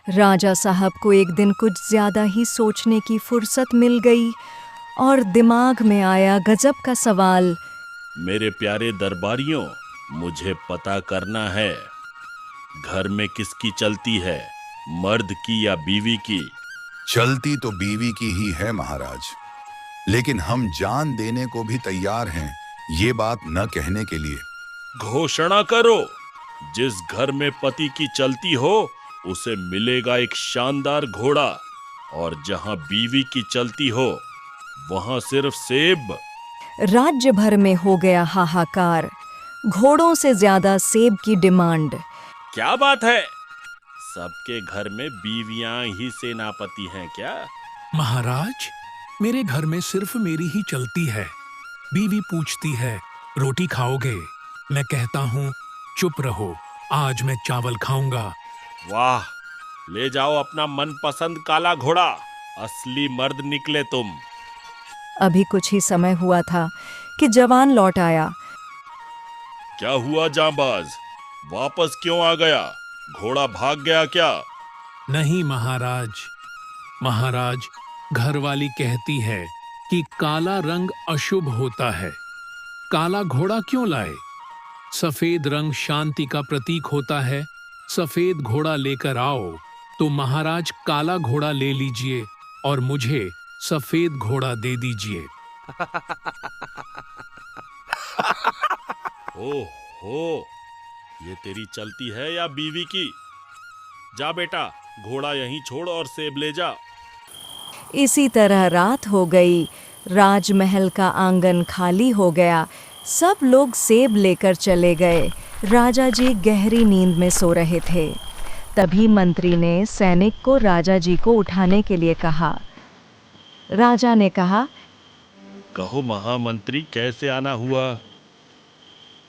राजा साहब को एक दिन कुछ ज्यादा ही सोचने की फुर्सत मिल गई और दिमाग में आया गजब का सवाल। मेरे प्यारे दरबारियों, मुझे पता करना है, घर में किसकी चलती है, मर्द की या बीवी की? चलती तो बीवी की ही है महाराज, लेकिन हम जान देने को भी तैयार हैं ये बात न कहने के लिए। घोषणा करो, जिस घर में पति की चलती हो उसे मिलेगा एक शानदार घोड़ा, और जहां बीवी की चलती हो वहां सिर्फ सेब। राज्य भर में हो गया हाहाकार। घोड़ों से ज्यादा सेब की डिमांड। क्या बात है, सबके घर में बीवियां ही सेनापति हैं क्या? महाराज, मेरे घर में सिर्फ मेरी ही चलती है। बीवी पूछती है, रोटी खाओगे? मैं कहता हूँ, चुप रहो, आज मैं चावल खाऊंगा। वाह, ले जाओ अपना मनपसंद काला घोड़ा, असली मर्द निकले तुम। अभी कुछ ही समय हुआ था कि जवान लौट आया। क्या हुआ जांबाज, वापस क्यों आ गया? घोड़ा भाग गया क्या? नहीं महाराज, महाराज, घरवाली कहती है कि काला रंग अशुभ होता है। काला घोड़ा क्यों लाए? सफेद रंग शांति का प्रतीक होता है। सफेद घोड़ा लेकर आओ। तो महाराज काला घोड़ा ले लीजिए और मुझे सफेद घोड़ा दे दीजिए। ओहो, ये तेरी चलती है या बीवी की? जा बेटा, घोड़ा यहीं छोड़ और सेब ले जा। इसी तरह रात हो गई। राजमहल का आंगन खाली हो गया। सब लोग सेब लेकर चले गए। राजा जी गहरी नींद में सो रहे थे। तभी मंत्री ने सैनिक को राजा जी को उठाने के लिए कहा। राजा ने कहा, कहो महामंत्री, कैसे आना हुआ?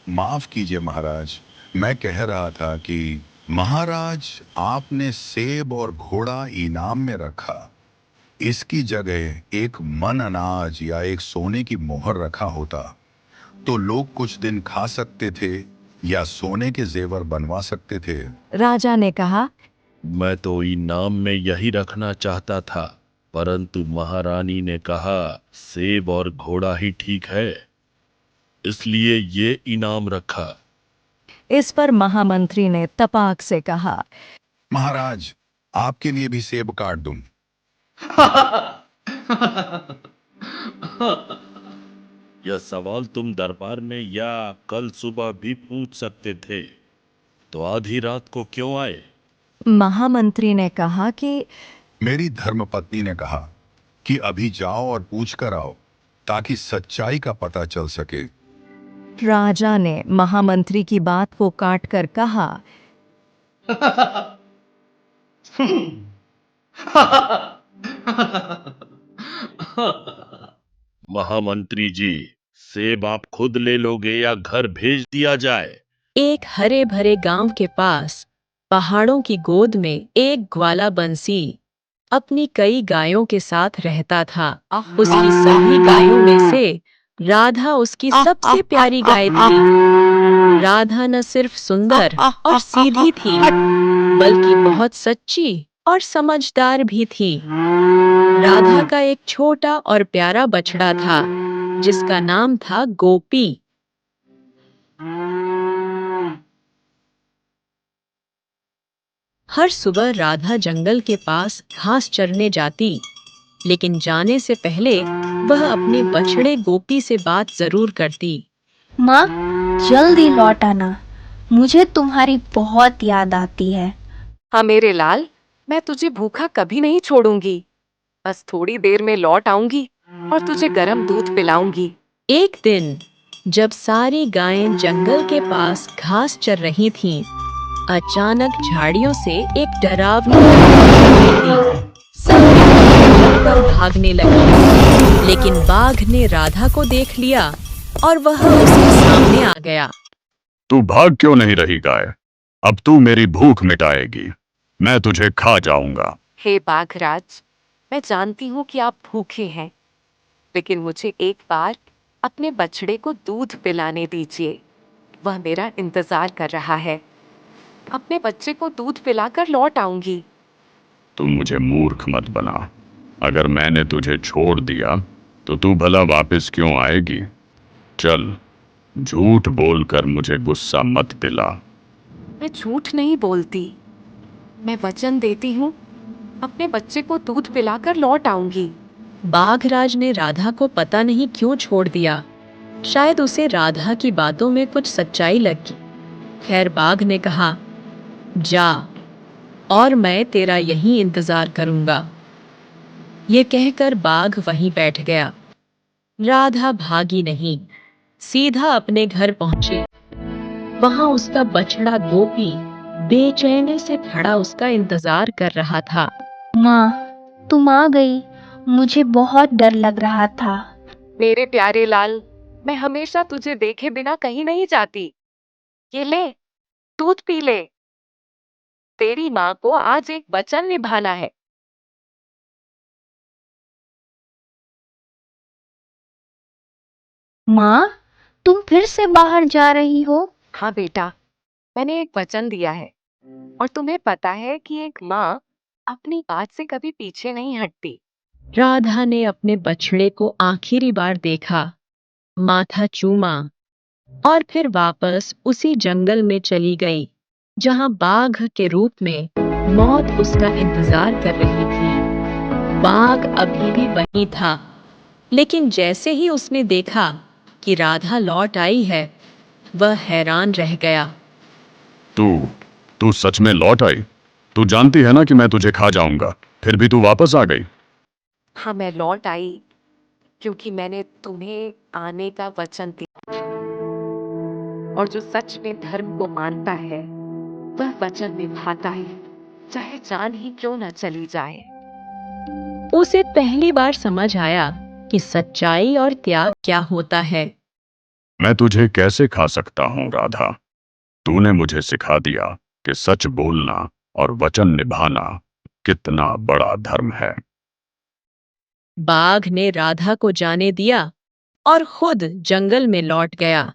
माफ कीजिए महाराज, मैं कह रहा था कि महाराज, आपने सेब और घोड़ा इनाम में रखा, इसकी जगह एक मन अनाज या एक सोने की मोहर रखा होता तो लोग कुछ दिन खा सकते थे या सोने के जेवर बनवा सकते थे। राजा ने कहा, मैं तो इनाम में यही रखना चाहता था, परंतु महारानी ने कहा सेब और घोड़ा ही ठीक है, इसलिए ये इनाम रखा। इस पर महामंत्री ने तपाक से कहा, महाराज, आपके लिए भी सेब काट दूं। यह सवाल तुम दरबार में या कल सुबह भी पूछ सकते थे, तो आधी रात को क्यों आए? महामंत्री ने कहा कि मेरी धर्मपत्नी ने कहा कि अभी जाओ और पूछ कर आओ ताकि सच्चाई का पता चल सके। राजा ने महामंत्री की बात को काट कर कहा, महामंत्री जी, सेब आप खुद ले लोगे या घर भेज दिया जाए? एक हरे भरे गांव के पास पहाड़ों की गोद में एक ग्वाला बंसी अपनी कई गायों के साथ रहता था। उसकी सभी गायों में से राधा उसकी सबसे प्यारी गाय थी। राधा न सिर्फ सुंदर और सीधी थी, बल्कि बहुत सच्ची और समझदार भी थी। राधा का एक छोटा और प्यारा बछड़ा था, जिसका नाम था गोपी। हर सुबह राधा जंगल के पास घास चरने जाती, लेकिन जाने से पहले वह अपने बछड़े गोपी से बात जरूर करती। माँ, जल्दी लौट आना, मुझे तुम्हारी बहुत याद आती है। हाँ मेरे लाल, मैं तुझे भूखा कभी नहीं छोड़ूंगी। बस थोड़ी देर में लौट आऊंगी और तुझे गर्म दूध पिलाऊंगी। एक दिन जब सारी गायें जंगल के पास घास चर रही थीं, अचानक झाड़ियों से एक डरावनी आवाज थी। सब पर भागने लगे, लेकिन बाघ ने राधा को देख लिया और वह उसके सामने आ गया। तू भाग क्यों नहीं रही गाय? अब तू मेरी भूख मिटाएगी, मैं तुझे खा जाऊंगा। हे बाघराज, मैं जानती हूँ कि आप भूखे हैं, लेकिन मुझे एक बार अपने बछड़े को दूध पिलाने दीजिए। वह मेरा इंतजार कर रहा है। अपने बच्चे को दूध पिलाकर लौट आऊंगी। तू मुझे मूर्ख मत बना। अगर मैंने तुझे छोड़ दिया तो तू भला वापस क्यों आएगी? चल, झूठ बोलकर मुझे गुस्सा मत दिला। मैं झूठ नहीं बोलती। मैं वचन देती हूँ, अपने बच्चे को दूध पिलाकर लौट आऊंगी। बाघराज ने राधा को पता नहीं क्यों छोड़ दिया। शायद उसे राधा की बातों में कुछ सच्चाई लगी। खैर बाघ ने कहा, जा, और मैं तेरा यहीं इंतजार करूंगा। ये कहकर बाघ वहीं बैठ गया। राधा भागी नहीं, सीधा अपने घर पहुंची। वहां उसका बछड़ा गोपी बेचैनी से खड़ा उसका इंतजार कर रहा था। माँ, तुम आ गई। मुझे बहुत डर लग रहा था। मेरे प्यारे लाल, मैं हमेशा तुझे देखे बिना कहीं नहीं जाती। ये ले, दूध पी ले। तेरी माँ को आज एक वचन निभाना है। माँ, तुम फिर से बाहर जा रही हो? हाँ बेटा, मैंने एक वचन दिया है, और तुम्हें पता है कि एक माँ अपनी बात से कभी पीछे नहीं हटती। राधा ने अपने बछड़े को आखिरी बार देखा, माथा चूमा और फिर वापस उसी जंगल में चली गई जहां बाघ के रूप में मौत उसका इंतजार कर रही थी। बाघ अभी भी वहीं था, लेकिन जैसे ही उसने देखा कि राधा लौट आई है, वह हैरान रह गया। तू तू सच में लौट आई? तू जानती है ना कि मैं तुझे खा जाऊंगा, फिर भी तू वापस आ गई। हाँ, मैं लौट आई क्योंकि मैंने तुम्हें आने का वचन दिया, और जो सच में धर्म को मानता है वह वचन निभाता है, चाहे जान ही क्यों न चली जाए। उसे पहली बार समझ आया कि सच्चाई और त्याग क्या होता है। मैं तुझे कैसे खा सकता हूँ राधा? तूने मुझे सिखा दिया कि सच बोलना और वचन निभाना कितना बड़ा धर्म है। बाघ ने राधा को जाने दिया और खुद जंगल में लौट गया।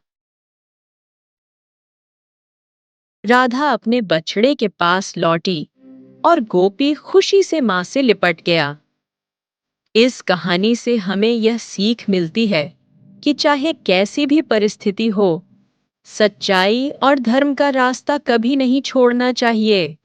राधा अपने बछड़े के पास लौटी और गोपी खुशी से मां से लिपट गया। इस कहानी से हमें यह सीख मिलती है कि चाहे कैसी भी परिस्थिति हो, सच्चाई और धर्म का रास्ता कभी नहीं छोड़ना चाहिए।